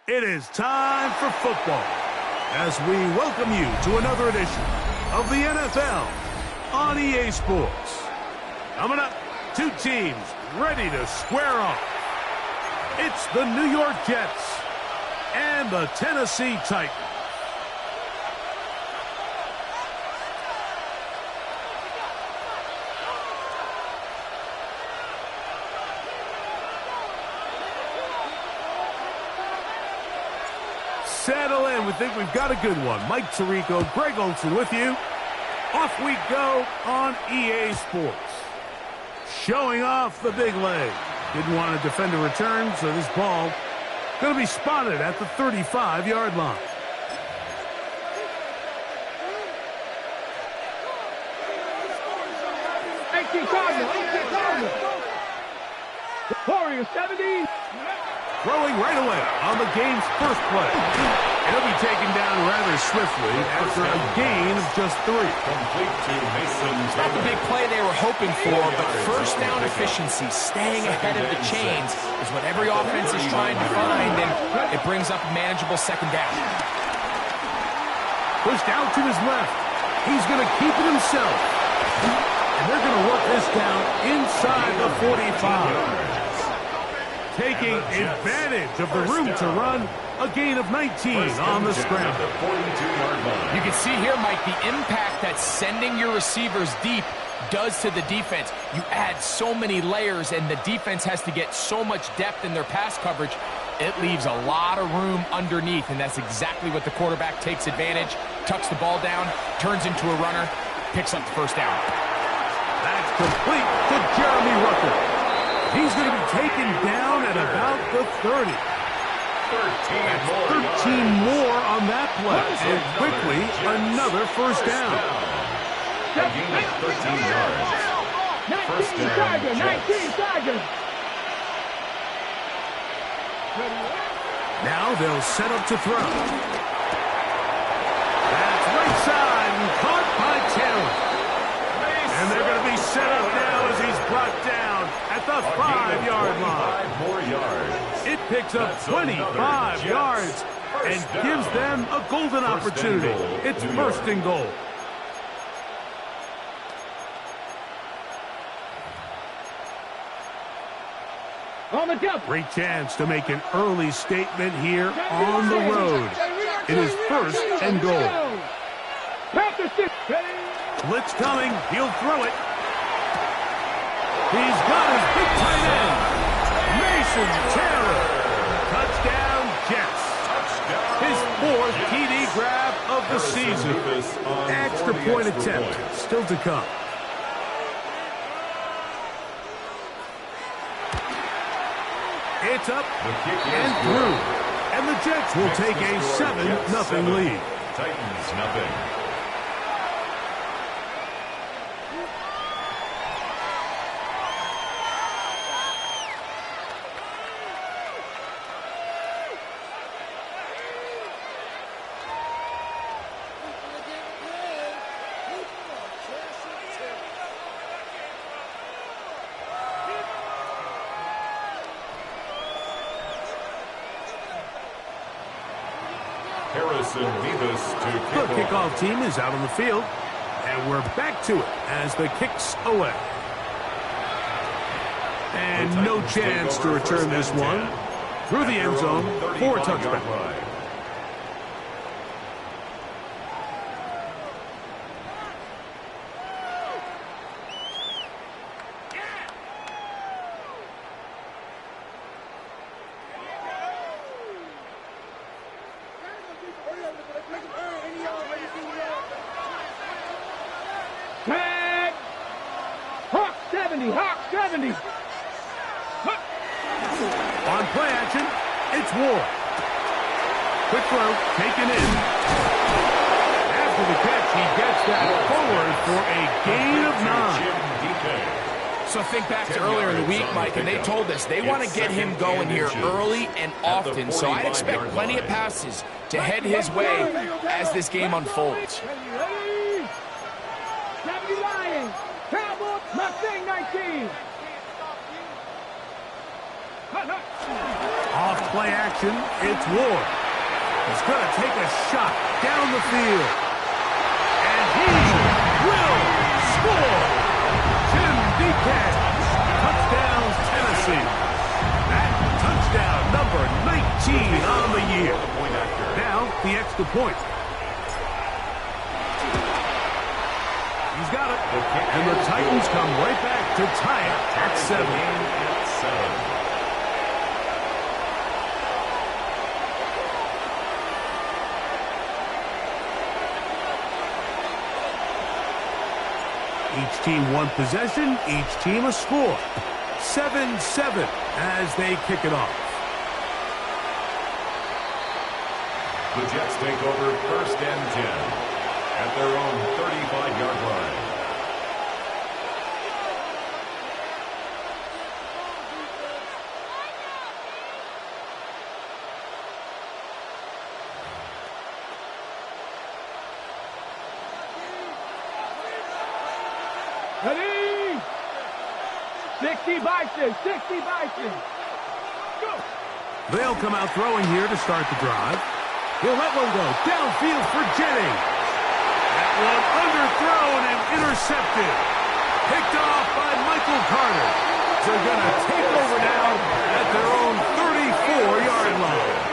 It is time for football as we welcome you to another edition of the NFL on EA Sports. Coming up, two teams ready to square off. It's the New York Jets and the Tennessee Titans. Settle in. We think we've got a good one. Mike Tirico, Greg Olsen with you. Off we go on EA Sports. Showing off the big leg. Didn't want to defend a return, so this ball going to be spotted at the 35-yard line. Warriors 70. Throwing right away on the game's first play. It'll be taken down rather swiftly after a gain of just 3. Complete to Mason. Not the big play they were hoping for, but first down efficiency, staying ahead of the chains, is what every offense is trying to find, and it brings up a manageable second down. Pushed out to his left. He's going to keep it himself. And they're going to work this down inside the 45. Taking advantage of the room to run, a gain of 19 on the scramble. You can see here, Mike, the impact that sending your receivers deep does to the defense. You add so many layers, and the defense has to get so much depth in their pass coverage. It leaves a lot of room underneath, and that's exactly what the quarterback takes advantage, tucks the ball down, turns into a runner, picks up the first down. That's complete to Jeremy Rucker. He's going to be taken down at about the 30. 13 more on that play. And quickly, another first down. A gain of 13 yards. First down, 19 Tigers. Now they'll set up to throw. That's right side and caught by Taylor. And they're going to be set up now as he's brought down at the 5-yard line. 5 more yards. It picks up 25 yards and gives them a golden opportunity. It's first and goal. On the jump. Great chance to make an early statement here on the road. It is first and goal. Blitz coming. He'll throw it. He's got his big tight end, Mason Taylor. Touchdown, Jets. His 4th TD grab of the season. Extra point attempt still to come. It's up and through. And the Jets will take a 7-0 lead. Titans nothing. The kickoff team is out on the field, and we're back to it as the kick's away. And no chance to return this one through the end zone for a touchback. Hawk 70, Hawk 70. On play action, it's Ward. Quick throw, taken in. After the catch, he gets that forward for a gain of 9. So think back to earlier in the week, Mike, and they told us they want to get him going here early and often. So I'd expect plenty of passes to head his way as this game unfolds. Ready? 70 Lions. Cowboys, Mustang 19. Off play action, it's Ward. He's going to take a shot down the field. And he will score. Jim DeCatch, touchdowns Tennessee. That touchdown number 19 on the year. Now the extra point. He's got it. And the Titans come right back to tie it at 7. Each team one possession, each team a score. 7-7 as they kick it off. The Jets take over 1st and 10 at their own 35-yard line. Ready? 60 Bison, 60 Bison. Go. They'll come out throwing here to start the drive. He'll let one go downfield for Jennings. That one underthrown and intercepted. Picked off by Michael Carter. They're going to take over now at their own 34-yard line.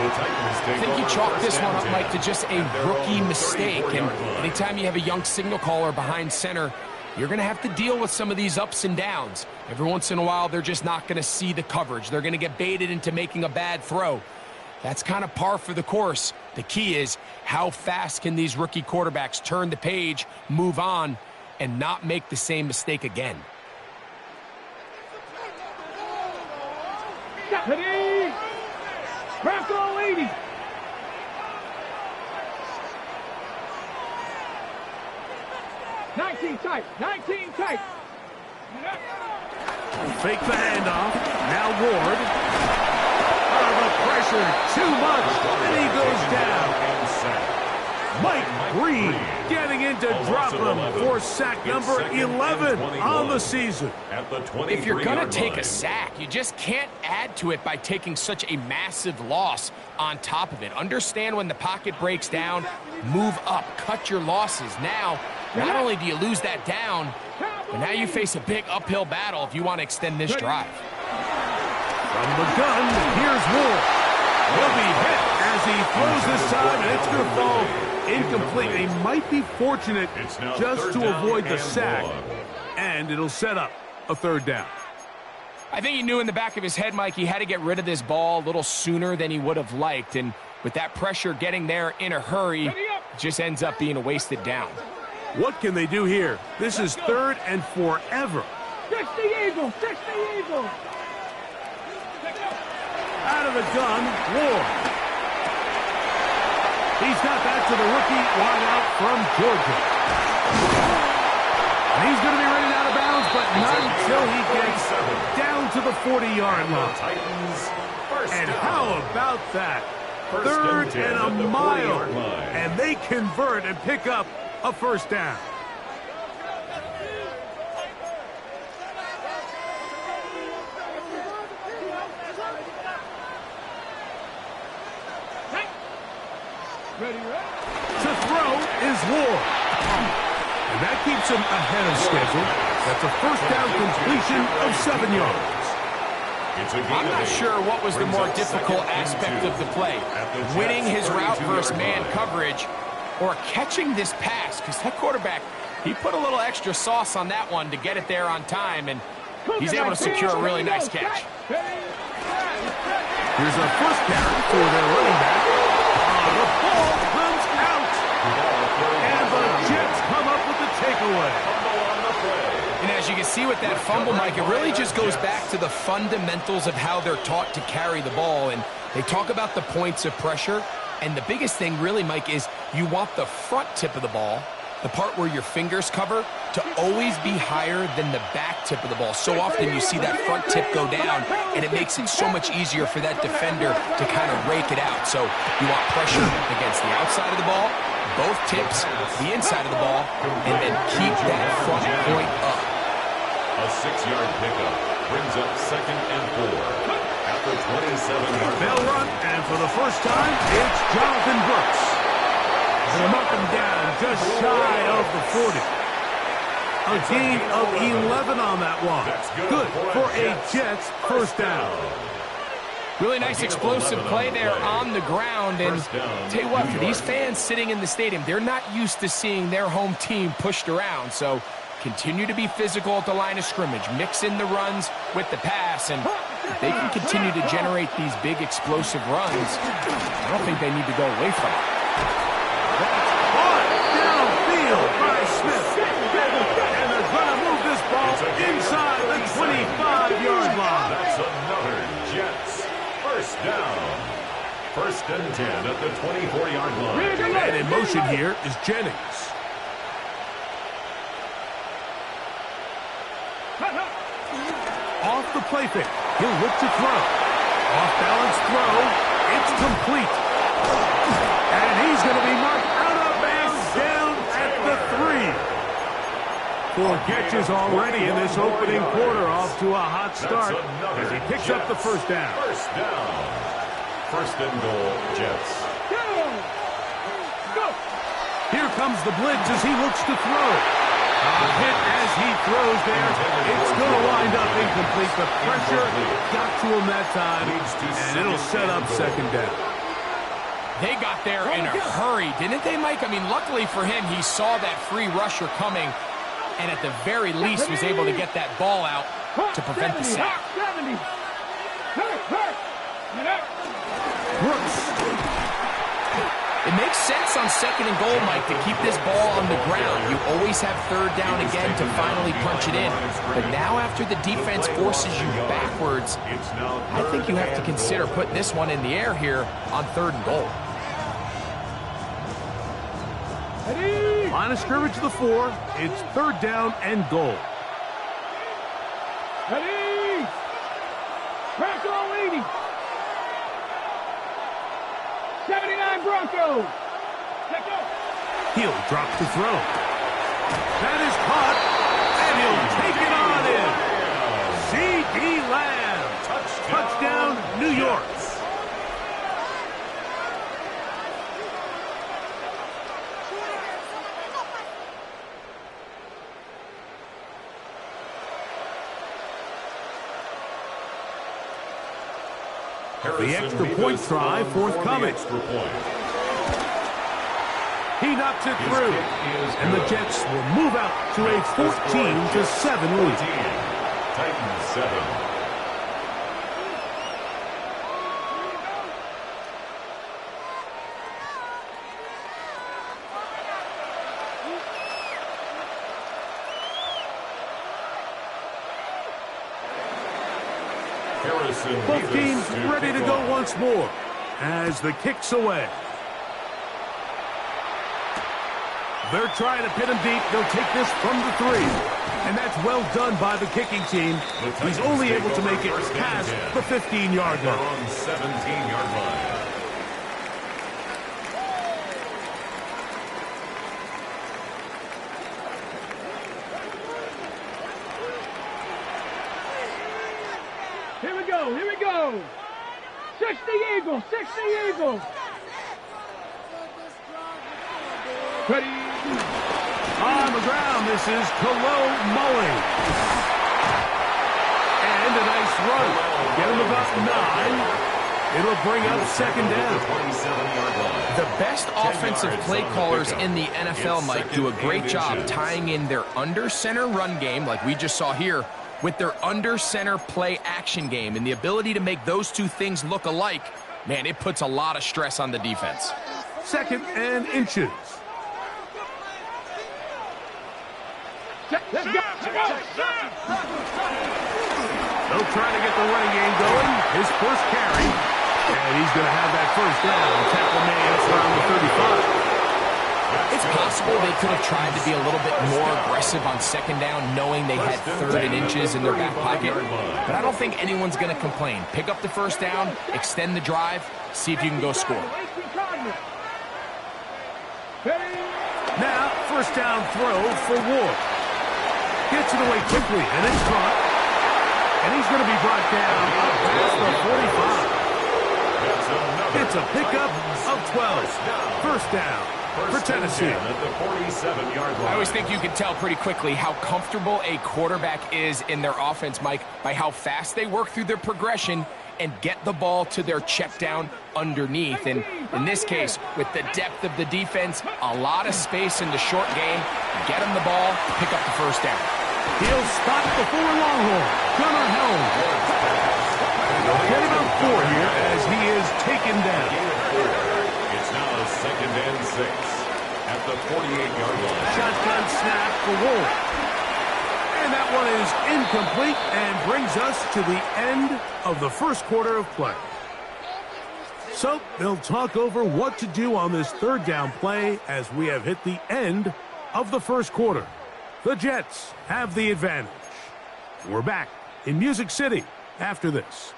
I think you chalk this one up, Mike, to just a rookie mistake. And anytime you have a young signal caller behind center, you're going to have to deal with some of these ups and downs. Every once in a while, they're just not going to see the coverage. They're going to get baited into making a bad throw. That's kind of par for the course. The key is how fast can these rookie quarterbacks turn the page, move on, and not make the same mistake again. Ready? Bronco 80. Tight. 19 tight. Fake the handoff. Now Ward. The pressure too much, and he goes down. Mike Green getting in to drop him for sack number 11 on the season. If you're going to take a sack, you just can't add to it by taking such a massive loss on top of it. Understand when the pocket breaks down, move up, cut your losses. Now, not only do you lose that down, but now you face a big uphill battle if you want to extend this drive. From the gun, here's Ward. He'll be hit as he throws this time, and it's going to fall incomplete. They might be fortunate just to avoid the sack, and it'll set up a 3rd down. I think he knew in the back of his head, Mike, he had to get rid of this ball a little sooner than he would have liked, and with that pressure getting there in a hurry, it just ends up being a wasted down. What can they do here? This is 3rd and forever. 60 Eagles, 60 Eagles. Out of the gun, Ward. He's got that to the rookie wide out from Georgia. And he's going to be running out of bounds, but not until he gets down to the 40-yard line. And how about that? 3rd and a mile. And they convert and pick up a 1st down. To throw is Ward. And that keeps him ahead of schedule. That's a 1st down completion of 7 yards. I'm not sure what was the more difficult aspect of the play. Winning his route versus man coverage or catching this pass, because that quarterback, he put a little extra sauce on that one to get it there on time, and he's able to secure a really nice catch. Here's a 1st carry for their running back. The ball comes out. And the Jets come up with the takeaway. And as you can see with that fumble, Mike, it really just goes back to the fundamentals of how they're taught to carry the ball. And They talk about the points of pressure, and the biggest thing really, Mike, is you want the front tip of the ball, the part where your fingers cover, to always be higher than the back tip of the ball. So often you see that front tip go down, and it makes it so much easier for that defender to kind of rake it out. So you want pressure against the outside of the ball, both tips, the inside of the ball, and then keep that front point up. A 6-yard pickup brings up 2nd and 4. After 27 yards. They'll run, and for the first time, it's Jonathan Brooks. They'll knock him down just shy of the 40. A gain of 11 on that one. Good for a Jets first down. Really nice explosive play there on the ground. And tell you what, for these fans sitting in the stadium, they're not used to seeing their home team pushed around. So continue to be physical at the line of scrimmage. Mix in the runs with the pass. And if they can continue to generate these big explosive runs, I don't think they need to go away from it. Caught downfield by Smith. And they're going to move this ball inside the 25-yard line. That's another Jets first down. 1st and 10 at the 24-yard line. And in motion here is Jennings. Off the play fake. He'll look to throw. Off-balance throw. It's complete. And he's going to be marked out of bounds down at the 3. 4 catches already in this opening quarter, off to a hot start as he picks up the first down. First down. 1st and goal, Jets. Go! Here comes the blitz as he looks to throw. A hit as he throws there. It's going to wind up incomplete. The pressure got to him that time, and it'll set up 2nd down. They got there in a hurry, didn't they, Mike? I mean, luckily for him, he saw that free rusher coming, and at the very least was able to get that ball out to prevent the sack. Brooks. It makes sense on 2nd and goal, Mike, to keep this ball on the ground. You always have 3rd down again to finally punch it in. But now after the defense forces you backwards, I think you have to consider putting this one in the air here on 3rd and goal. Line of scrimmage to the 4. It's 3rd down and goal. Ready! Bronco 80! 79 Broncos! Let's go! He'll drop to throw. That is caught, and he'll take it on in. C.D. Lamb. Touchdown, New York. The extra point try forthcoming. He knocks it through, and the Jets will move out to a 14-7 lead. Titans 7. Both teams ready to go once more as the kick's away. They're trying to pin him deep. They'll take this from the 3. And that's well done by the kicking team. He's only able to make it past the 15-yard line. On 17-yard line. Here we go, here we go. 60 Eagles, 60 Eagles. Ready. On the ground, this is Khalil Mully. And a nice run. Get him about 9. It'll bring up 2nd down. The best offensive play callers in the NFL, Mike, do a great job tying in their under-center run game, like we just saw here, with their under-center play action game. And the ability to make those two things look alike, man, it puts a lot of stress on the defense. 2nd and inches. Let's go, let's go. They'll try to get the running game going. His first carry, And he's going to have that first down. Tackle made around the 35. It's possible they could have tried to be a little bit more aggressive on second down, knowing they had 3rd and inches in their back pocket. But I don't think anyone's going to complain. Pick up the first down, extend the drive, see if you can go score. Now, first down throw for Ward. Gets it away quickly, and it's caught. And he's going to be brought down up past the 45. It's a pickup of 12. First down for Tennessee. At the 47-yard line. I always think you can tell pretty quickly how comfortable a quarterback is in their offense, Mike, by how fast they work through their progression and get the ball to their check down underneath. And in this case, with the depth of the defense, a lot of space in the short game, get him the ball, pick up the first down. He'll spot before Longhorn. Gunnar Helm. They'll get him out 4 here as he is taken down. It's now a 2nd and 6 at the 48-yard line. Shotgun snap for Ward. And that one is incomplete and brings us to the end of the first quarter of play. So they'll talk over what to do on this 3rd down play as we have hit the end of the first quarter. The Jets have the advantage. We're back in Music City after this.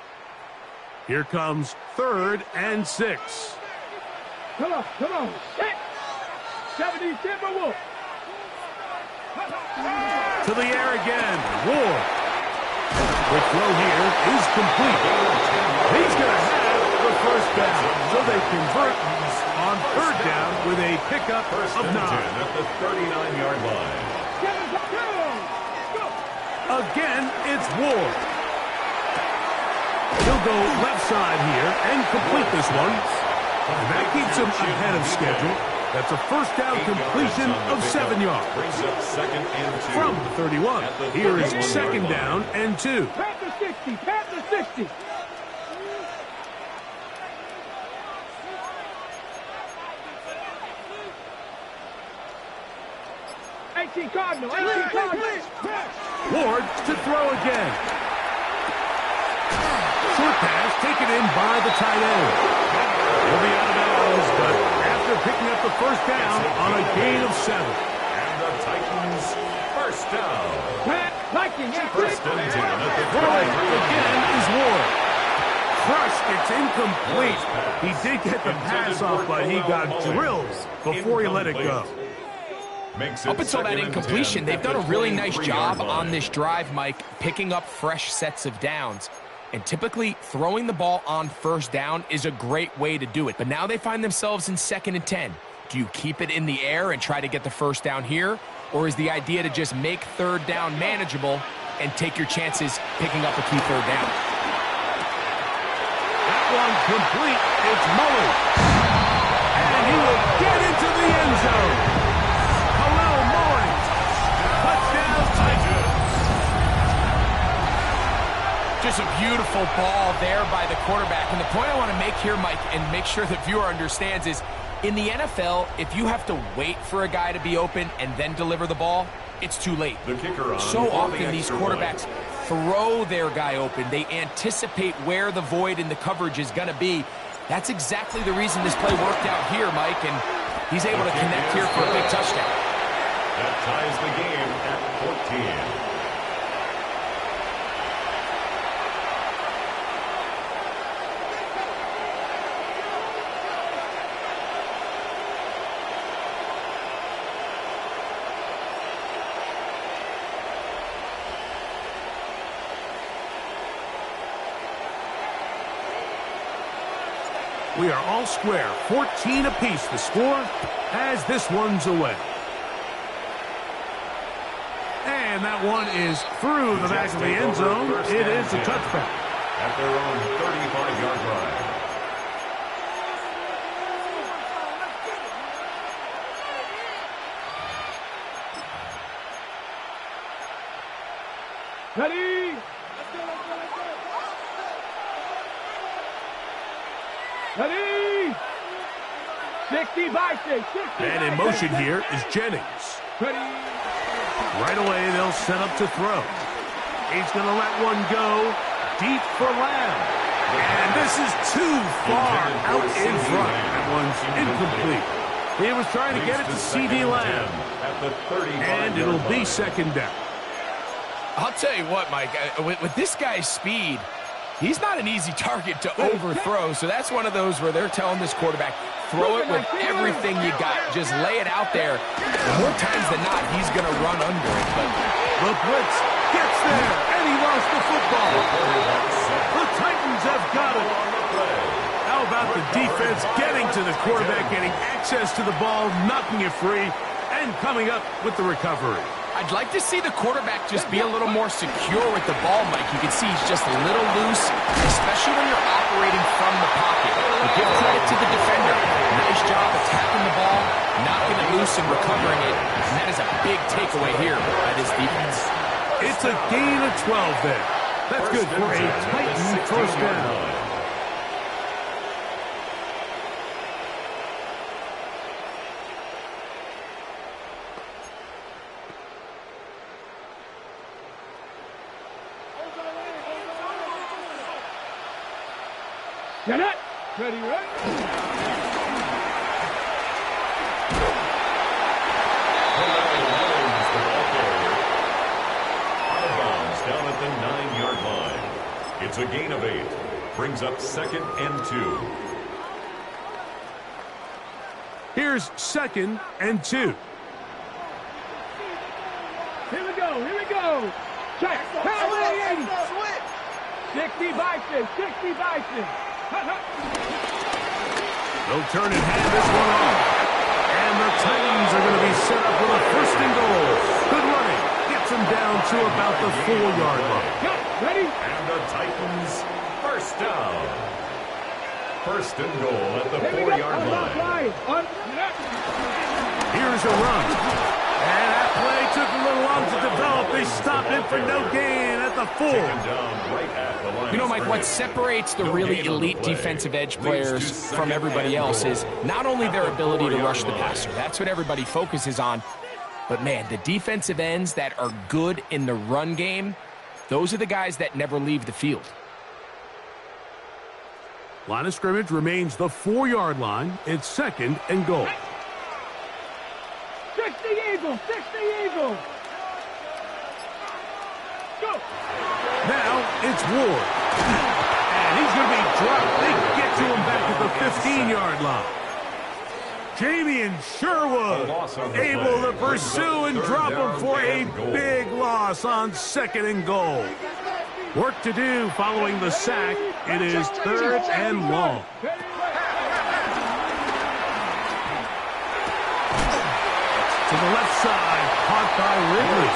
Here comes 3rd and 6. Come on. 70, Timberwolf. To the air again. Ward. The throw here is complete. He's going to have the first down. So they convert on 3rd down with a pickup of 9. At the 39-yard line. Again, it's Ward. He'll go left side here and complete this one. And that keeps him ahead of schedule. That's a first down completion of 7 yards. Brings up 2nd and 2. From the 31. Here is 2nd down and 2. Pat the 60. Pat the 60. Cardinal. Ward to throw again. Short pass taken in by the tight end. He'll be out of bounds, but after picking up the first down on a gain of 7. And the Titans first down. First and 10 at the Throwing 33. again is Ward. Crushed, it's incomplete. He did get the pass off, but he got drilled before he let it go. Up until that incompletion, they've done a really nice job on this drive, Mike, picking up fresh sets of downs. And typically, throwing the ball on first down is a great way to do it. But now they find themselves in 2nd and 10. Do you keep it in the air and try to get the first down here? Or is the idea to just make 3rd down manageable and take your chances picking up a key 3rd down? That one complete. It's Muller. And he will get into the end zone. Just a beautiful ball there by the quarterback. And the point I want to make here, Mike, and make sure the viewer understands is, in the NFL, if you have to wait for a guy to be open and then deliver the ball, it's too late. The kicker on so for often the these extra quarterbacks throw their guy open. They anticipate where the void in the coverage is going to be. That's exactly the reason this play worked out here, Mike, and he's able to connect here for a big touchdown. That ties the game at 14. We are all square, 14 apiece the score as this one's away. And that one is through the back of the end zone. It is a touchback. At their own 35-yard line. Ready? Ready? 60 by 6. And in motion here is Jennings. Ready? Right away, they'll set up to throw. He's going to let one go deep for Lamb. And this is too far out in front. That one's incomplete. He was trying to get it to C.D. Lamb. And it'll be second down. I'll tell you what, Mike, with this guy's speed, he's not an easy target to overthrow. So that's one of those where they're telling this quarterback, throw it with everything you got. Just lay it out there. And more times than not, he's going to run under it. But the blitz gets there, and he lost the football. The Titans have got it. How about the defense getting to the quarterback, getting access to the ball, knocking it free, and coming up with the recovery? I'd like to see the quarterback just be a little more secure with the ball, Mike. You can see he's just a little loose, especially when you're operating from the pocket. But give credit to the defender. Nice job attacking the ball, knocking it loose and recovering it. And that is a big takeaway here by this defense. It's a gain of 12 there. That's good for a Titan first down. Get it! Ready, right? Out of bounds down at the 9-yard line. It's a gain of 8. Brings up 2nd and 2. Here's 2nd and 2. Here we go, here we go! Check! Power 80! 60 Bison, 60 Bison! They'll turn and hand this one off. And the Titans are going to be set up with a 1st and goal. Good running. Gets them down to about the 4-yard line. Ready? And the Titans, 1st down. 1st and goal at the 4-yard line. Here's a run. And that play took a little long to develop. They stopped it for no gain at the 4. You know, Mike, what separates the really elite defensive edge players from everybody else is not only their ability to rush the passer. That's what everybody focuses on. But, man, the defensive ends that are good in the run game, those are the guys that never leave the field. Line of scrimmage remains the 4-yard line. It's 2nd and goal. 60 Eagles! 60 Eagles! Go! Now it's Ward. And he's going to be dropped. They get to him back at the 15-yard line. Jamie Sherwood able to pursue and drop him for a big loss on 2nd and goal. Work to do following the sack. It is 3rd and long. To the left side, caught by Ridley.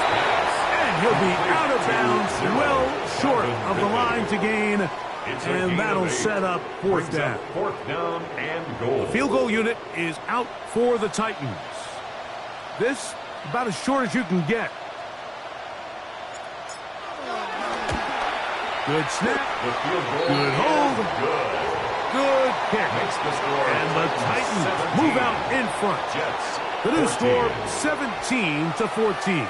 And he'll be out of bounds, well short of the line to gain. And that'll set up 4th down. 4th down and goal. The field goal unit is out for the Titans. This about as short as you can get. Good snap. Good hold. Good kick. And the Titans move out in front. The new score, 17-14.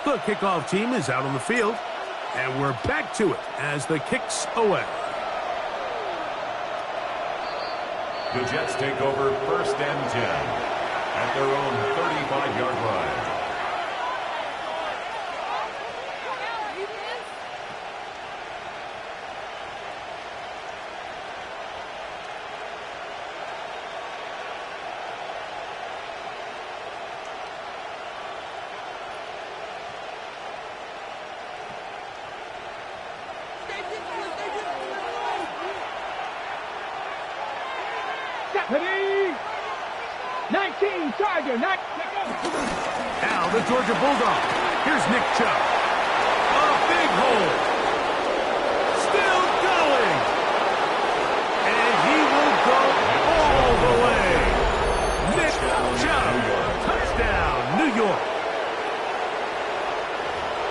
The kickoff team is out on the field, and we're back to it as the kick's away. The Jets take over 1st and 10 at their own 35-yard line. Ready? 19, Charger, now the Georgia Bulldog. Here's Nick Chubb. A big hole. Still going. And he will go all the way. Nick Chubb. Touchdown, New York.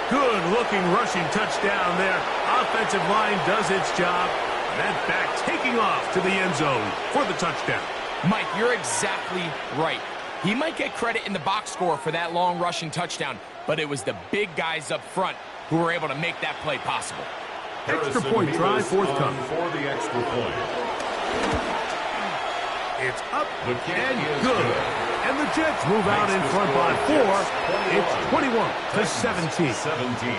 Good-looking rushing touchdown there. Offensive line does its job. That back taking off to the end zone for the touchdown. Mike, you're exactly right. He might get credit in the box score for that long rushing touchdown, but it was the big guys up front who were able to make that play possible. Extra point try forthcoming. For the extra point. It's up The kick and is good. And the Jets move out in front by 4. It's 21-17. 17.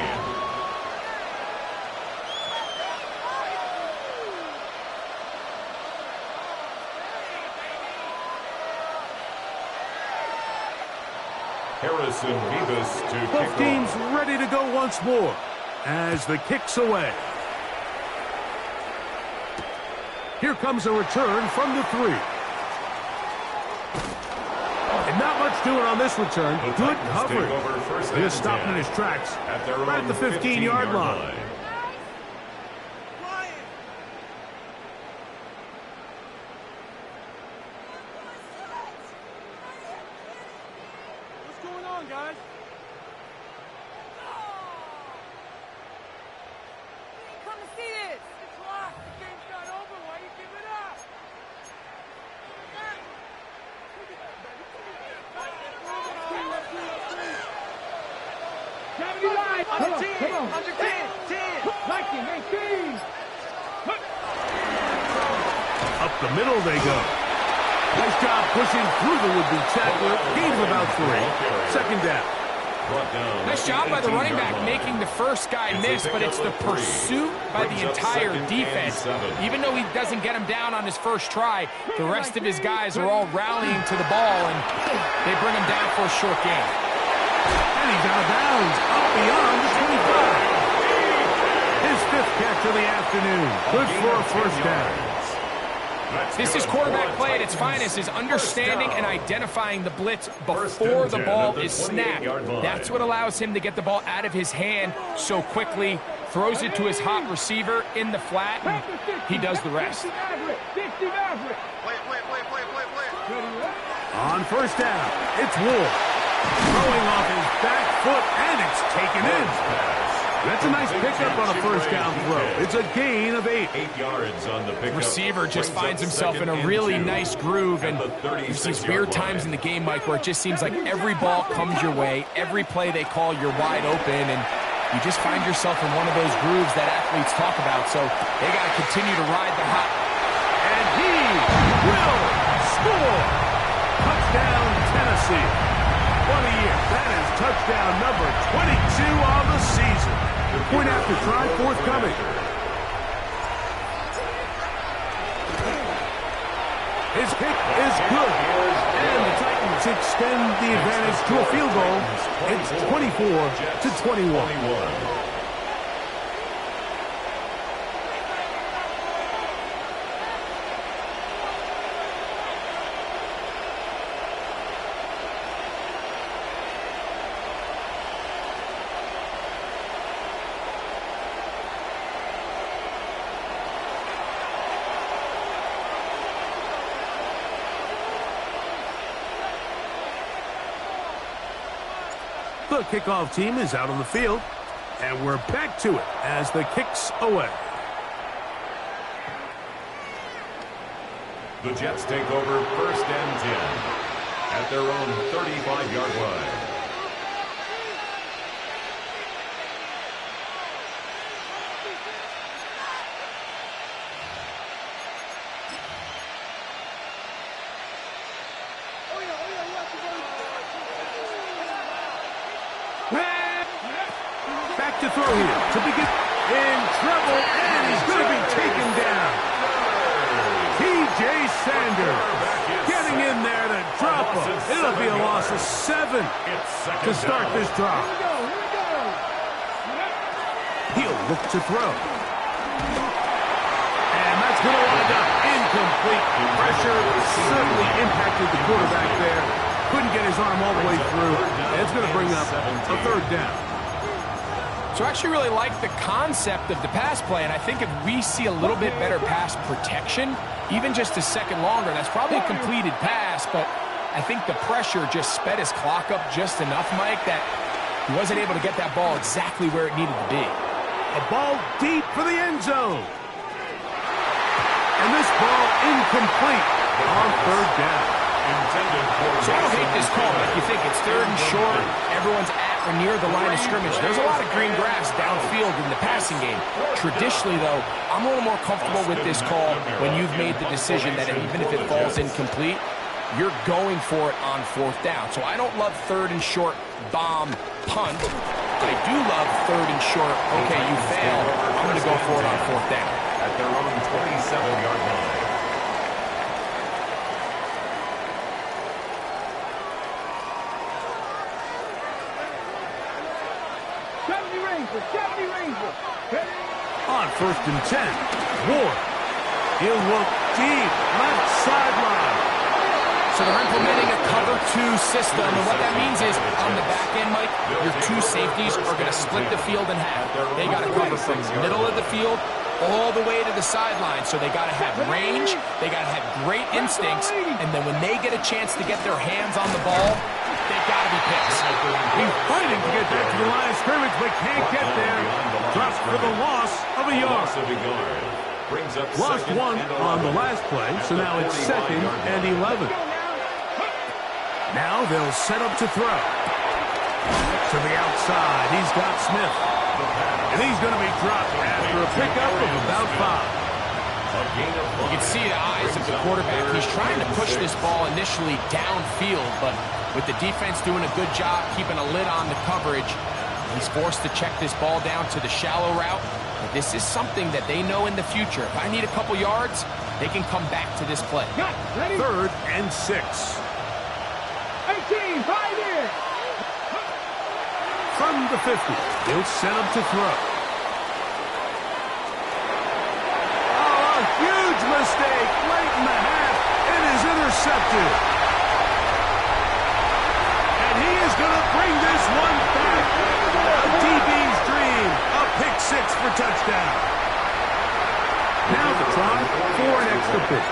Harrison Beavis to kick Both teams off. ready to go once more as the kick's away. Here comes a return from the 3. And not much doing on this return. The Good Titans coverage. take over first He and is stopping in 10 his tracks at their right own at the 15-yard line. What's going on, guys? Come and see this. It's locked. The game's not over. Why you give it up? Under 10. Under 10. 10. Like it. Hey, 10. Up the middle they go. Nice job pushing through the would-be tackler. Gain of about 3. Second down. Nice job by the running back making the first guy miss, but it's the pursuit by the entire defense. Even though he doesn't get him down on his first try, the rest of his guys are all rallying to the ball, and they bring him down for a short gain. And he's out of bounds. Up beyond the 25. His 5th catch of the afternoon. Good for a first down. This is quarterback play at its finest, is understanding and identifying the blitz before the ball is snapped. That's what allows him to get the ball out of his hand so quickly, throws it to his hot receiver in the flat, and he does the rest. On first down, it's Wolf. Throwing off his back foot, and it's taken in. That's a nice pickup on a first down throw. It's a gain of 8. 8 yards on the pickup. Receiver just finds himself in a really nice groove, and there's these weird times in the game, Mike, where it just seems like every ball comes your way, every play they call, you're wide open, and you just find yourself in one of those grooves that athletes talk about, so they got to continue to ride the hot. And he will score. Touchdown, Tennessee. What a year. That is touchdown number 22 on the season. Point after try forthcoming. His kick is good. And the Titans extend the advantage to a field goal. It's 24-21. The kickoff team is out on the field, and we're back to it as the kick's away. The Jets take over first and 10 at their own 35-yard line. Back to throw here to begin. In trouble, and he's going to be taken down. T.J. Sanders getting in there to drop him. It'll be a loss of 7 to start this drive. He'll look to throw. And that's going to wind up incomplete. Pressure certainly impacted the quarterback there. Couldn't get his arm all the way through. And it's going to bring up a third down. So I actually really like the concept of the pass play, and I think if we see a little bit better pass protection, even just a second longer, that's probably a completed pass, but I think the pressure just sped his clock up just enough, Mike, that he wasn't able to get that ball exactly where it needed to be. A ball deep for the end zone. And this ball incomplete on third down. So I don't hate this call, but you think it's 3rd and short, everyone's at or near the line of scrimmage. There's a lot of green grass downfield in the passing game. Traditionally, though, I'm a little more comfortable with this call when you've made the decision that even if it falls incomplete, you're going for it on 4th down. So I don't love 3rd and short bomb punt. I do love 3rd and short, okay, you failed, I'm going to go for it on 4th down. At their own 27-yard line. On 1st and 10, Ward. He'll look deep, left sideline. So they're implementing a cover 2 system, and what that means is, on the back end, Mike, your 2 safeties are going to split the field in half. They got to cover from the middle of the field all the way to the sideline, so they got to have range, they got to have great instincts, and then when they get a chance to get their hands on the ball, they've got to be picks. He's fighting to get back to the line of scrimmage, but can't get there. Drops for the loss of a yard. Lost 1 on the last play, so now it's 2nd and 11. Now they'll set up to throw. To the outside, he's got Smith. And he's going to be dropped after a pickup of about 5. You can see the eyes of the quarterback. He's trying to push this ball initially downfield, but with the defense doing a good job keeping a lid on the coverage, he's forced to check this ball down to the shallow route. But this is something that they know in the future. If I need a couple yards, they can come back to this play. 3rd and 6. 18, 5 here. From the 50, he'll set up to throw. Oh, a huge mistake late in the half. It is intercepted. And he is going to bring this one back. A DB's dream. A pick 6 for touchdown. Now the try for an extra pick.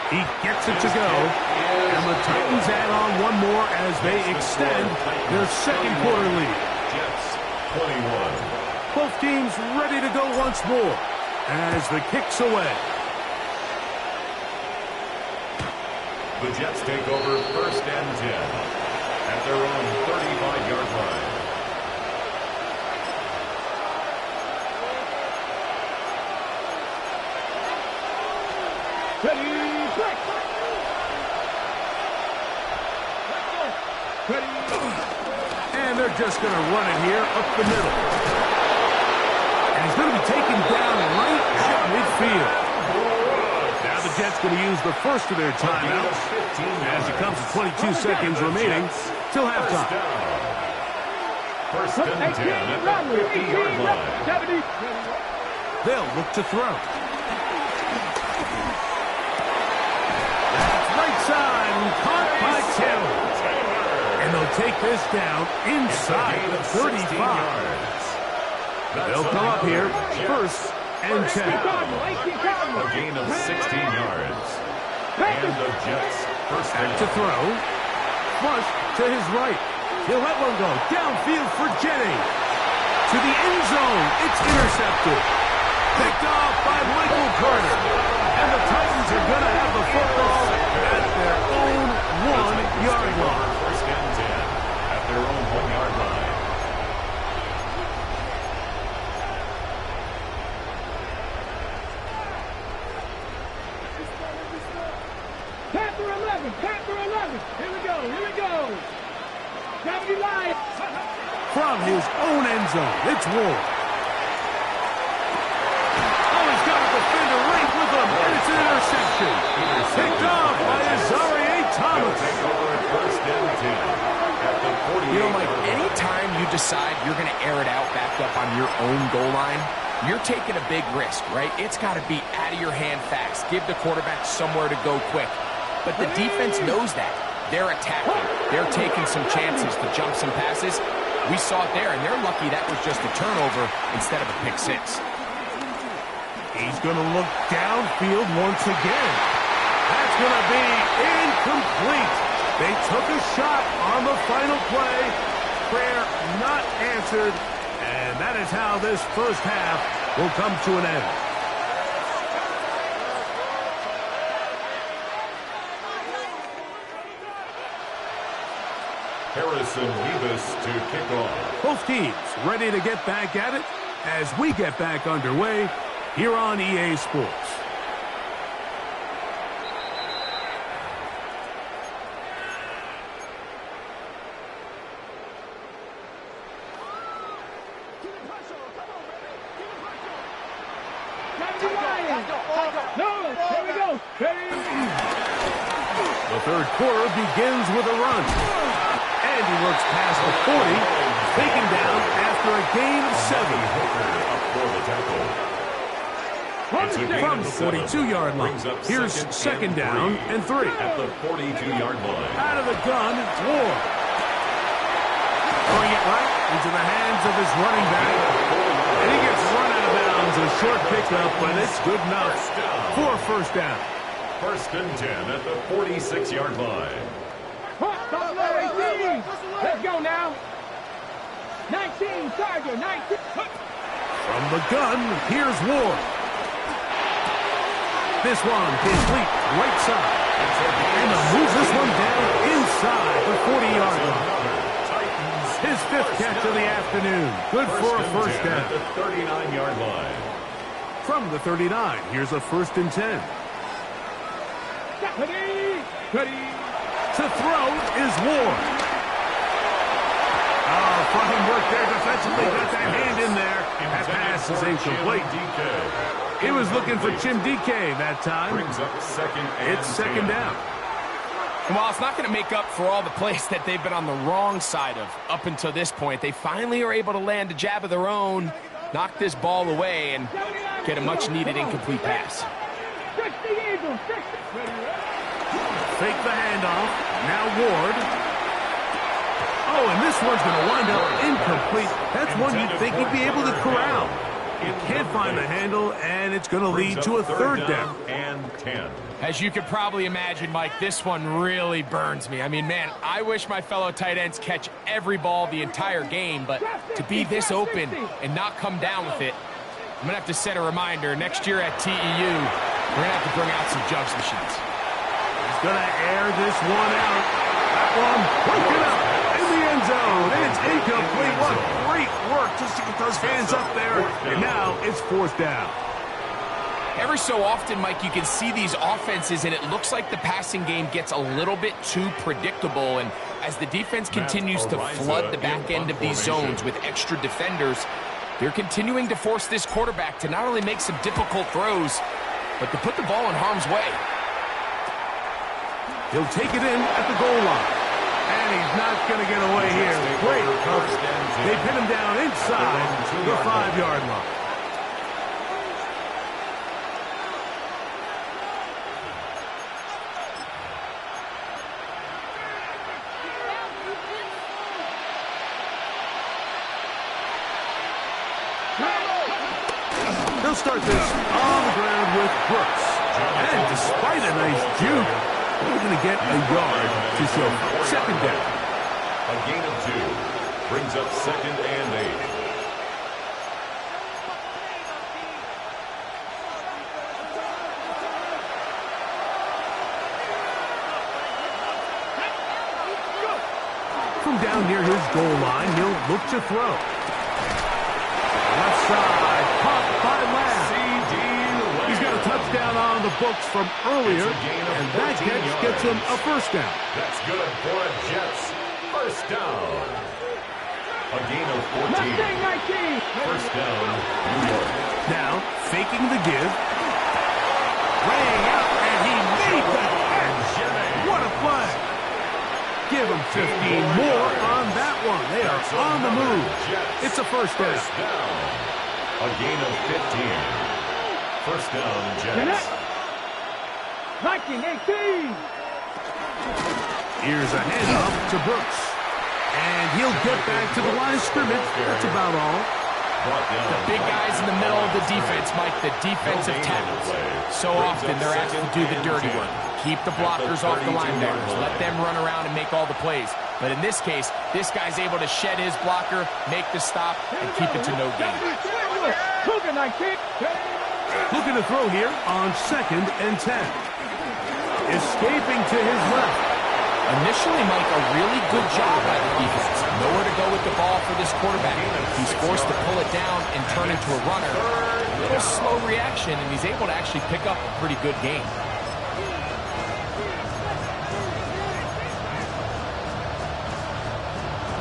He gets it to go, and the Titans add on 1 more as they extend their 2nd quarter lead. Jets, 21. Both teams ready to go once more as the kick's away. The Jets take over 1st and 10 at their own 35-yard line. Ready, break. And they're just going to run it here up the middle. And he's going to be taken down right at midfield. Now the Jets going to use the first of their timeouts as it comes to 22 seconds remaining till halftime. 1st and 10 at the 50-yard line. They'll look to throw. That's right side and caught by Taylor. And they'll take this down inside the 35. They'll come up here 1st and 10. A gain of 16 yards. And the Jets first Back to throw. Flush to his right. He'll let one go. Downfield for Jennings. To the end zone. It's intercepted. Picked off by Michael Carter. And the Titans are going to have the football at their own 1-yard line. 1st and 10 at their own 1-yard line. Panther 11. Here we go. 70 line. From his own end zone, it's Ward. Oh, he's got a defender right with him, and it's an interception. Picked off by Azareye'h Thomas. You know, Mike, anytime you decide you're going to air it out back up on your own goal line, you're taking a big risk, right? It's got to be out of your hand fast. Give the quarterback somewhere to go quick. But the defense knows that. They're attacking. They're taking some chances to jump some passes. We saw it there, and they're lucky that was just a turnover instead of a pick 6. He's going to look downfield once again. That's going to be incomplete. They took a shot on the final play. Prayer not answered. And that is how this first half will come to an end. Harrison Davis to kick off. Both teams ready to get back at it as we get back underway here on EA Sports. The third quarter begins with a run. And he works past the 40, taken down after a gain of 7. Up for the tackle. From the 42-yard line. Here's second down and 3. At the 42-yard line. Out of the gun, it's Ward. Throwing it right into the hands of his running back. And he gets run out of bounds. A short pickup, but it's good enough for a first down. First and 10 at the 46-yard line. Let's go now. 19, Tiger, 19. From the gun, here's Ward. This one complete right side. And moves this one down inside the 40-yard line. His 5th catch of the afternoon. Good for a first down. At the 39-yard line. From the 39, here's a first and 10. To throw is Ward. Fine work there defensively. Got that hand in there. That pass is incomplete. He was looking for Jim DK that time. Brings up second and it's second 10. down. While it's not going to make up for all the plays that they've been on the wrong side of up until this point, they finally are able to land a jab of their own, knock this ball away, and get a much-needed incomplete pass. Fake the handoff. Now Ward. Oh, and this one's going to wind up incomplete. That's one you'd think he'd be able to corral. He can't find the handle, and it's going to lead to a third down. And 10. As you could probably imagine, Mike, this one really burns me. I mean, man, I wish my fellow tight ends catch every ball the entire game, but to be this open and not come down with it, I'm going to have to set a reminder. Next year at TEU, we're going to have to bring out some jugs machines. He's going to air this one out. That one broken up in the end zone. It's incomplete. What great work just to get those hands up there. And now it's fourth down. Every so often, Mike, you can see these offenses, and it looks like the passing game gets a little bit too predictable. And as the defense continues to flood the back end of these zones with extra defenders, they're continuing to force this quarterback to not only make some difficult throws, but to put the ball in harm's way. He'll take it in at the goal line. And he's not going to get away here. Great coverage. They pin him down inside the 5-yard line. They'll start this on the ground with Brooks. And despite a nice juke, they're going to get a yard to show second down. A gain of 2 brings up second and 8. From down near his goal line, he'll look to throw. Left side, caught by Lamb. He's got a touchdown on the books from earlier, and that catch gets him a first down. That's good for a Jets. First down. A gain of 14. First down, New York. Now, faking the give. Laying out, and he made the catch. What a play. Give him 15 more on that one. They are on the move. It's a first down. A gain of 15. First down, Jets. 19-18. Here's a handoff to Brooks. And he'll get back to the line of scrimmage. That's about all. The big guys in the middle of the defense, Mike, the defensive tackles. So often they're asked to do the dirty work. Keep the blockers off the linebackers. Let them run around and make all the plays. But in this case, this guy's able to shed his blocker, make the stop, and keep it to no gain. Looking to throw here on second and 10. Escaping to his left. Initially, Mike, a really good job by the defense. Nowhere to go with the ball for this quarterback. He's forced to pull it down and turn into a runner. A little slow reaction, and he's able to actually pick up a pretty good game.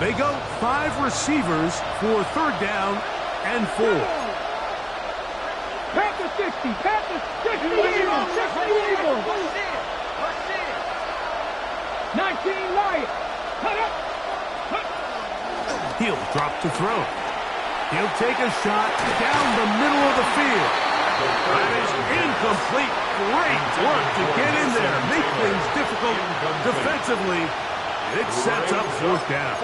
They go 5 receivers for 3rd down and 4. Panthers 60, Panthers 60 Eagles, 60 Eagles. 19 Lions. Cut up. He'll drop to throw. He'll take a shot down the middle of the field. That is incomplete. Great work to get in there. Make things difficult defensively. It sets up 4th down.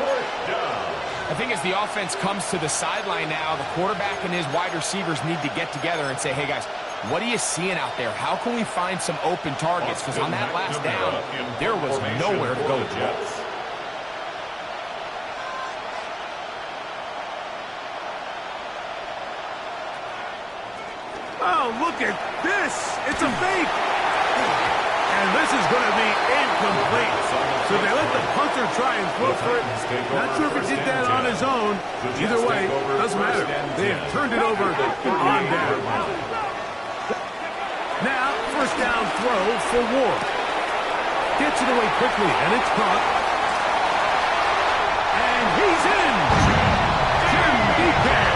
I think as the offense comes to the sideline now, the quarterback and his wide receivers need to get together and say, hey, guys, what are you seeing out there? How can we find some open targets? Because on that last down, there was nowhere to go with the ball. Oh, look at this. It's a fake. And this is going to be incomplete. So they let the punter try and throw for it. Not sure if he did that on his own. Either way, doesn't matter. They have turned it over on down. Now, 1st down throw for Ward. Gets it away quickly, and it's caught. And he's in. Jim Beacon.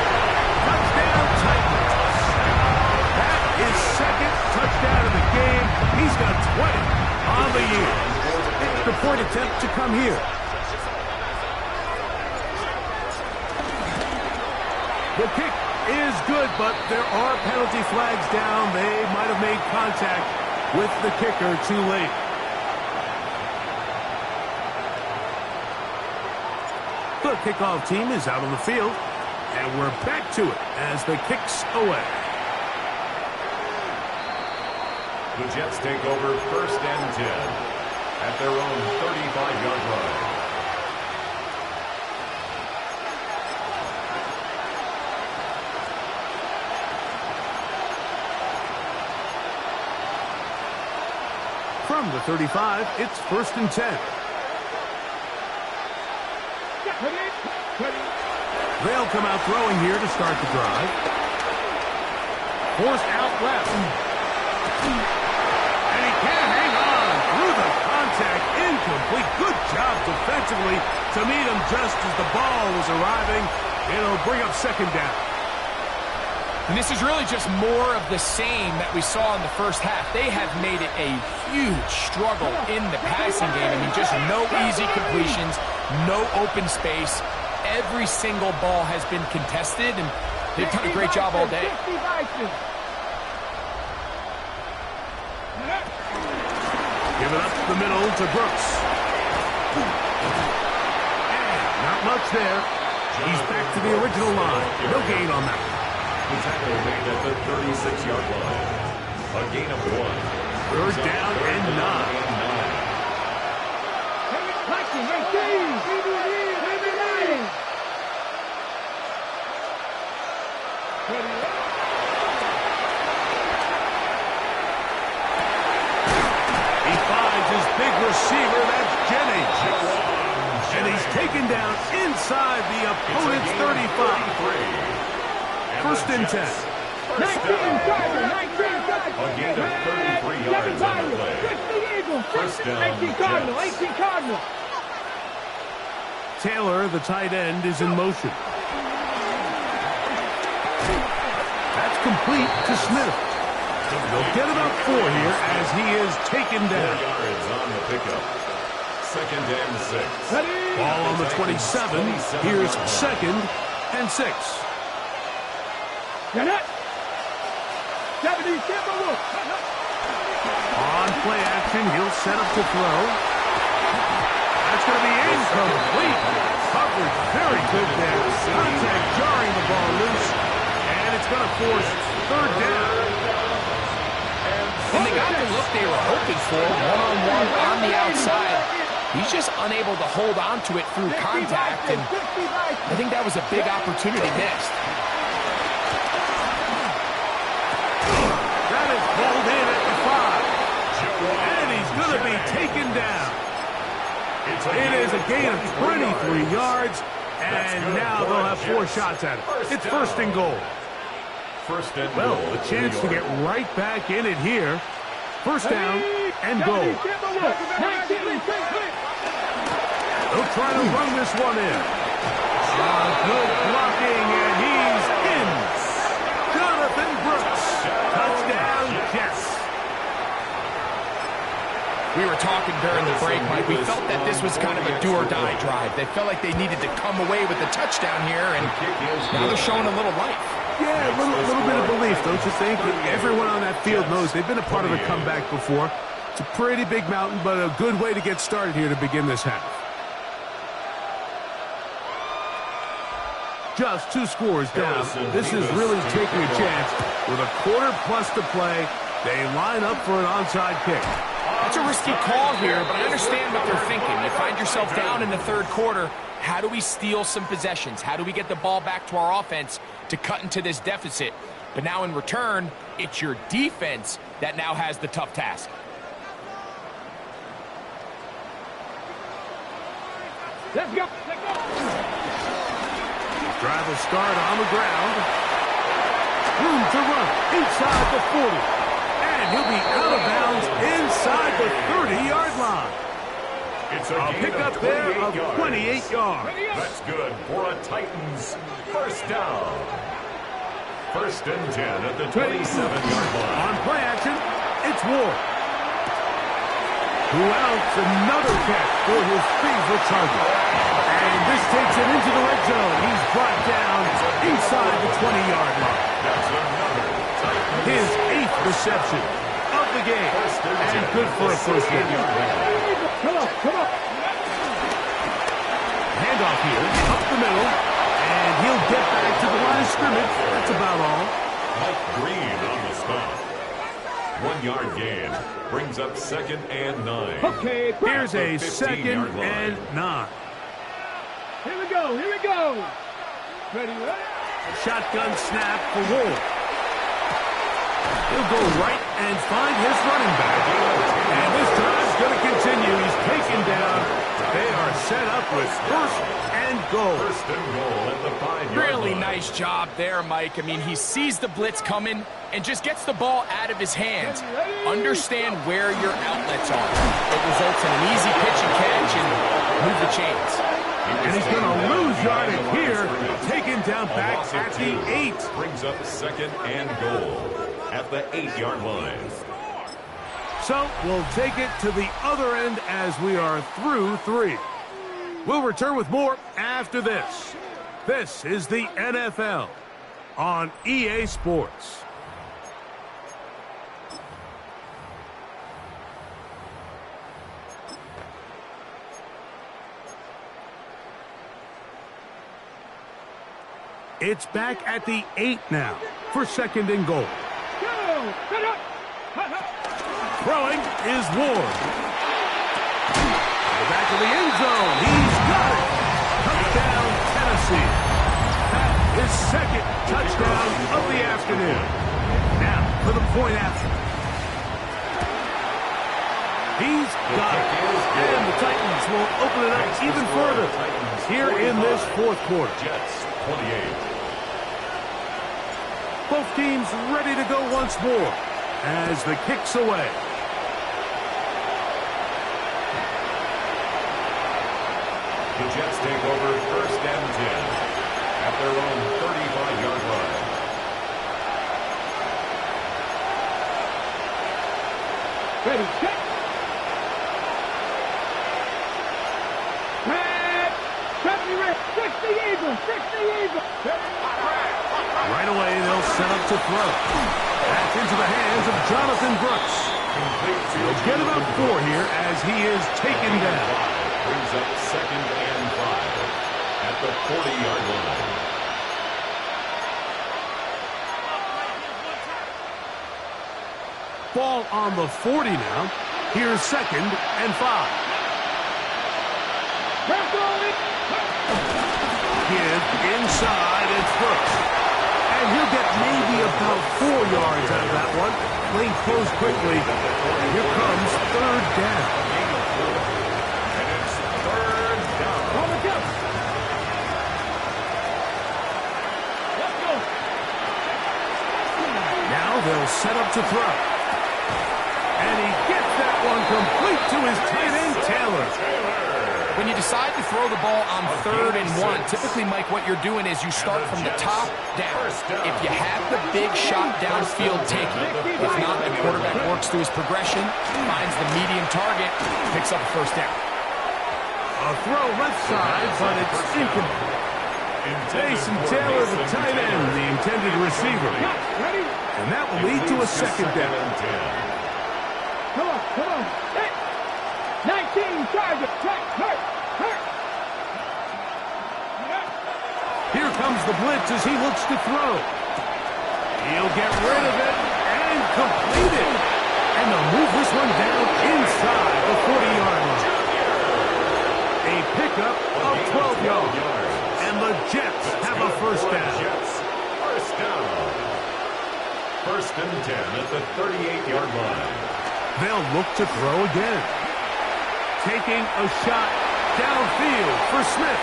Touchdown Titans. That is 2nd touchdown of the game. He's got 20 on the year. The point attempt to come here. The kick is good, but there are penalty flags down. They might have made contact with the kicker too late. The kickoff team is out on the field, and we're back to it as the kick's away. The Jets take over 1st and 10 at their own 35-yard line. From the 35, it's 1st and 10. They'll come out throwing here to start the drive. Forced out left. And he can't hang on through the contact. Incomplete. Good job defensively to meet him just as the ball was arriving. It'll bring up 2nd down. And this is really just more of the same that we saw in the first half. They have made it a huge struggle in the passing game. I mean, just no easy completions, no open space. Every single ball has been contested, and they've done a great job all day. Give it up the middle to Brooks. And not much there. He's back to the original line. No gain on that. The tackle made at the 36-yard line. A gain of 1. 3rd down and 9. He finds his big receiver, that's Jennings. And he's taken down inside the opponent's 35. 1st and 10. 19 Cardinal, 19 A gain of 33 yards on the play. 60 Eagles, 1st down, 18 Cardinal, Jets. 18 Cardinal. Taylor, the tight end, is in motion. That's complete to Smith. They'll get about 4 here as he is taken 4 down. yards on the pickup. 2nd and 6. Ball on the 27. Here's 2nd and 6. On play action, he'll set up to throw. That's going to be incomplete. Coverage very good there. Contact jarring the ball loose. And it's going to force 3rd down. And they got the look they were hoping for, one-on-one on the outside. He's just unable to hold on to it through contact, and I think that was a big opportunity missed. That is pulled in at the 5. And he's going to be taken down. It is a gain of 23 yards, and now they'll have 4 shots at it. It's first and goal. Well, a chance to get right back in it here. First down and goal. They'll try to run this one in. Good blocking, and he's in. Jonathan Brooks. Touchdown, Jets. We were talking during the break, Mike. We felt that this was kind of a do-or-die drive. They felt like they needed to come away with the touchdown here, and now they're showing a little life. Yeah, a little bit of belief, don't you think? Everyone on that field knows they've been a part of a comeback before. It's a pretty big mountain, but a good way to get started here to begin this half. Just 2 scores down. This is really taking a chance. With a quarter plus to play, they line up for an onside kick. That's a risky call here, but I understand what they're thinking. You find yourself down in the third quarter. How do we steal some possessions? How do we get the ball back to our offense to cut into this deficit? But now in return, it's your defense that now has the tough task. Let's go. Let's go. Drive will start on the ground. Room to run inside the 40. And he'll be out of bounds inside the 30-yard line. It's a pickup there of 28 yards. That's good for a Titans first down. First and 10 at the 27-yard line. On play action, it's Ward. Who outs another catch for his favorite target. And this takes it into the red zone. He's brought down inside the 20-yard line. That's another Titans. His 8th reception of the game. And good for a first down. Come on, come on. Handoff here, up the middle. And he'll get back to the line of scrimmage. That's about all. Mike Green on the stop. 1-yard gain. Brings up 2nd and 9. Okay, Here's a 2nd and 9. Here we go, here we go. Ready, ready? Shotgun snap for Ward. He'll go right and find his running back. And this time's going to continue. He's taken down. They are set up with first and goal. First and goal at the 5-yard Really line. nice job there, Mike. I mean, he sees the blitz coming and just gets the ball out of his hands. Understand where your outlets are. It results in an easy pitch and catch and move the chains. And he's going to lose yardage here. Taken down back at the 8. Brings up 2nd and goal at the 8-yard line. So we'll take it to the other end as we are through 3. We'll return with more after this. This is the NFL on EA Sports. It's back at the 8 now for 2nd and goal. Throwing is Ward. To the back of the end zone. He's got it. Touchdown, Tennessee. That is 2nd touchdown of the afternoon. Now for the point after. He's got it. And the Titans will open it up even further here in this 4th quarter. Jets 28. Both teams ready to go once more as the kick's away. The Jets take over first and 10 at their own 35-yard line. Ready, set. Red, 60 Eagles, 60 Eagles. Right away, they'll set up to throw. That's into the hands of Jonathan Brooks. He'll get about 4 here as he is taken down. Brings up 2nd and 5 at the 40-yard line. Ball on the 40 now. Here's 2nd and 5. Kid inside, it's Brooks. And he'll get maybe about 4 yards out of that one. Lane closed quickly. And here comes 3rd down. And it's to throw. And he gets that one complete to his tight end, Taylor. When you decide to throw the ball on 3rd and 1, typically, Mike, what you're doing is you start from the top down. If you have the big shot downfield, take it. If not, the quarterback works through his progression, finds the medium target, picks up a first down. A throw left side, but it's incomplete. Jason Taylor, the tight end, the intended receiver. And that will lead to a second down. Come on. Hey. 19, Charger. Hurt. Here comes the blitz as he looks to throw. He'll get rid of it and complete it. And they'll move this one down inside the 40-yard line. A pickup of 12 yards. And the Jets have a first down. First down. 1st and 10 at the 38-yard line. They'll look to throw again. Taking a shot downfield for Smith.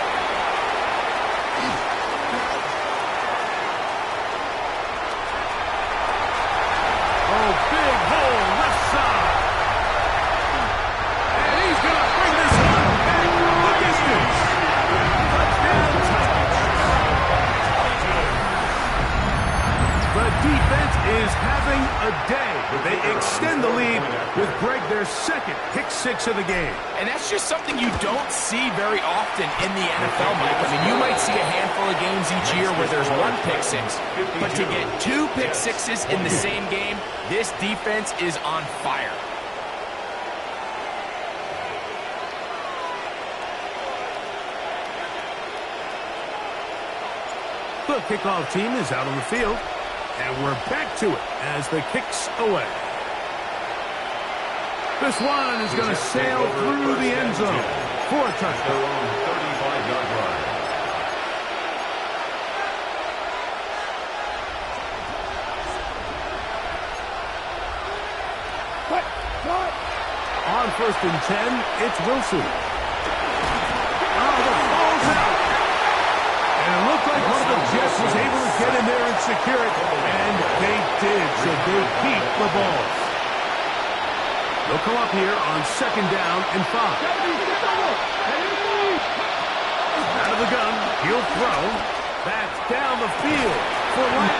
Oh, big hole left side. And he's going to bring this one back the distance. Touchdown Titans. The defense is having a day. They extend the lead with Greg, their second pick-6 of the game. And that's just something you don't see very often in the NFL, Mike. I mean, you might see a handful of games each year where there's 1 pick-6. But to get 2 pick-6s in the same game, this defense is on fire. The kickoff team is out on the field. And we're back to it as the kick's away. This one is going to sail through the end zone for a touchdown. 35-yard line. On 1st and 10, it's Wilson. Oh, the ball's out. And it looked like one of the Jets was able to get in there and secure it. And they did, so they keep the ball. They'll come up here on 2nd down and 5. Out of the gun, he'll throw. That's down the field for Lamb.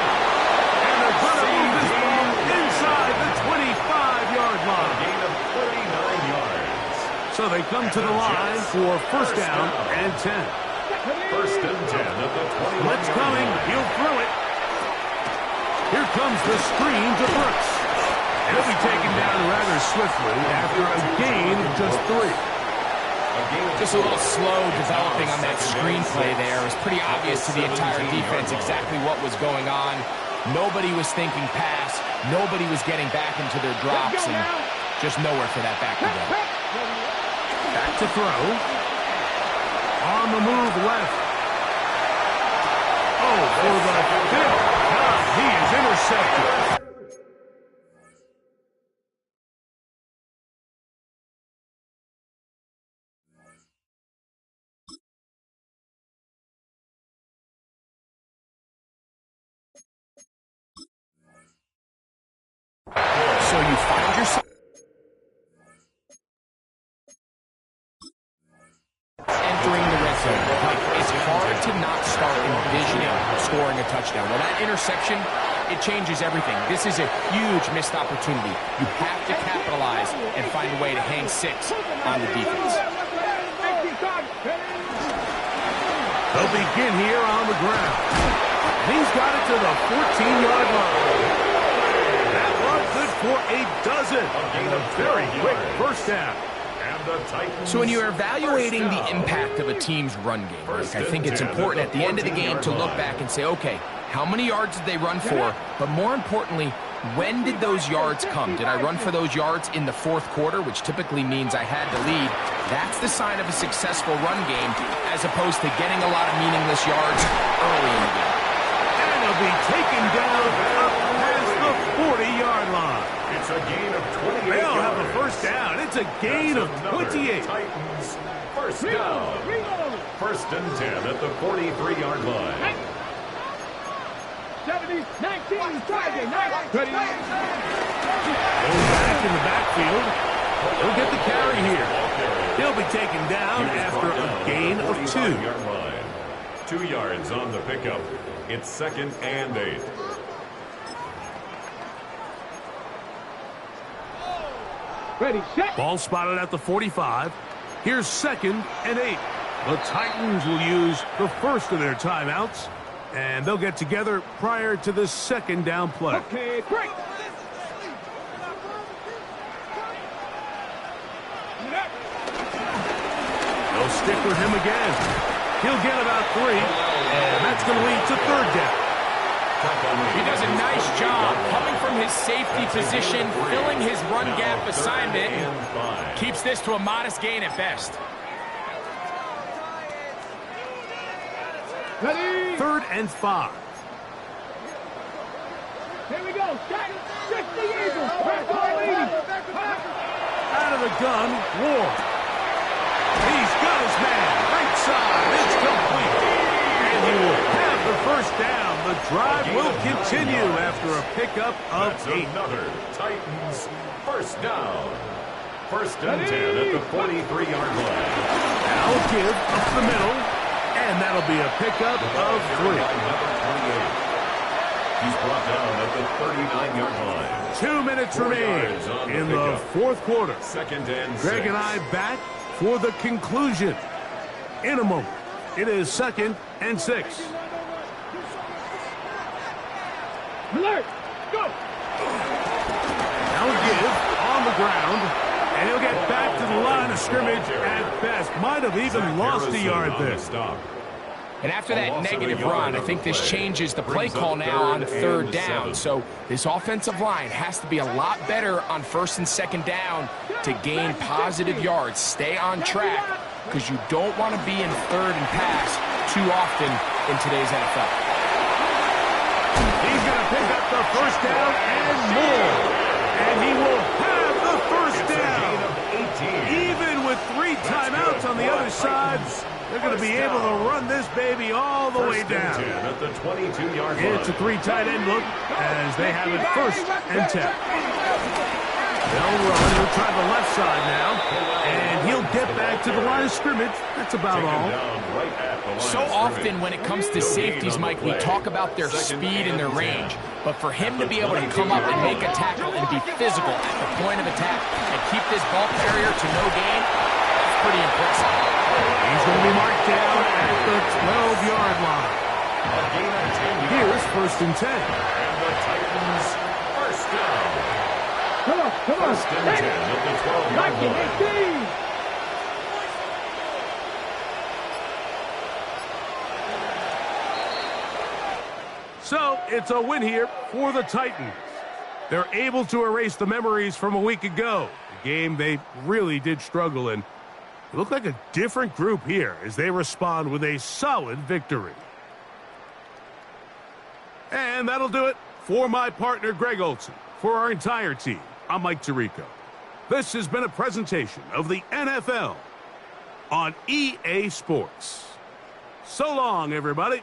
And they're going to move this ball inside the 25-yard line. Gain of 39 yards. So they come to the line for 1st down and 10. 1st and 10 at the 20. Blitz coming. He'll throw it. Here comes the screen to Brooks. He'll be taken down rather swiftly after a gain of just 3. Just a little slow developing on that screenplay there. It was pretty obvious to the entire defense exactly what was going on. Nobody was thinking pass. Nobody was getting back into their drops, and just nowhere for that back to go. Back to throw. On the move left. Oh, for the 5th time, he is intercepted. So you find yourself entering the red zone. Like, it's hard to not start envisioning scoring a touchdown. Well, that interception, it changes everything. This is a huge missed opportunity. You have to capitalize and find a way to hang 6 on the defense. They'll begin here on the ground. He's got it to the 14-yard line. That was good for a dozen. And a very quick first down. So when you're evaluating the impact of a team's run game, Mike, I think it's important at the end of the game to look back and say, okay, how many yards did they run for? But more importantly, when did those yards come? Did I run for those yards in the 4th quarter, which typically means I had the lead? That's the sign of a successful run game, as opposed to getting a lot of meaningless yards early in the game. And he'll be taken down up past the 40-yard line. It's a gain of 28 They'll yards. have a first down. It's a gain of 28. Titans first down. 1st and 10 at the 43-yard line. 70, 19, Friday, 19, 20. Going back in the backfield. He'll get the carry here. He'll be taken down after a gain of 2. 2 yards on the pickup. It's 2nd and 8. Ready, set. Ball spotted at the 45. Here's 2nd and 8. The Titans will use the first of their timeouts, and they'll get together prior to the 2nd down play. Okay, break. They'll stick with him again. He'll get about 3, and that's going to lead to 3rd down. He does a nice job coming from his safety position, filling his run gap assignment, and keeps this to a modest gain at best. Ready. 3rd and 5. Here we go. Set. 60 Eagles. Back ball 80. Out of the gun, Ward. He's got his man. Right side. It's complete. And he will have the first down. The drive will continue after a pickup of 8. Another Titans first down. 1st and 10 at the 43-yard line. Now give up the middle, and that'll be a pickup of 3. He's brought down at the 39-yard line. 2 minutes remain in the 4th quarter. 2nd and 6. Greg and I back for the conclusion. In a moment, it is 2nd and 6. Alert. Go. Now give on the ground, and he'll get back to the line of scrimmage at best. Might have even lost a yard there. And after that negative run, I think this changes the play call now on 3rd down. So this offensive line has to be a lot better on 1st and 2nd down to gain positive yards. Stay on track, because you don't want to be in 3rd and pass too often in today's NFL. He's going to pick up the first down and more. And he will have the first down. Even with 3 timeouts on the other side, they're going to be able to run this baby all the way down. At the 22-yard line. It's a 3 tight end look as they have it 1st and 10. They'll run. He'll try the left side now. And he'll get back to the line of scrimmage. That's about all. So often when it comes to safeties, Mike, we talk about their speed and their range. But for him to be able to come up and make a tackle and be physical at the point of attack and keep this ball carrier to no gain, that's pretty impressive. He's going to be marked down at the 12-yard line. Here's 1st and 10. And the Titans first down. Come on. 1st and 10 at the 12-yard line. 18. So it's a win here for the Titans. They're able to erase the memories from a week ago. A game they really did struggle in. They look like a different group here as they respond with a solid victory. And that'll do it for my partner, Greg Olson. For our entire team, I'm Mike Tirico. This has been a presentation of the NFL on EA Sports. So long, everybody.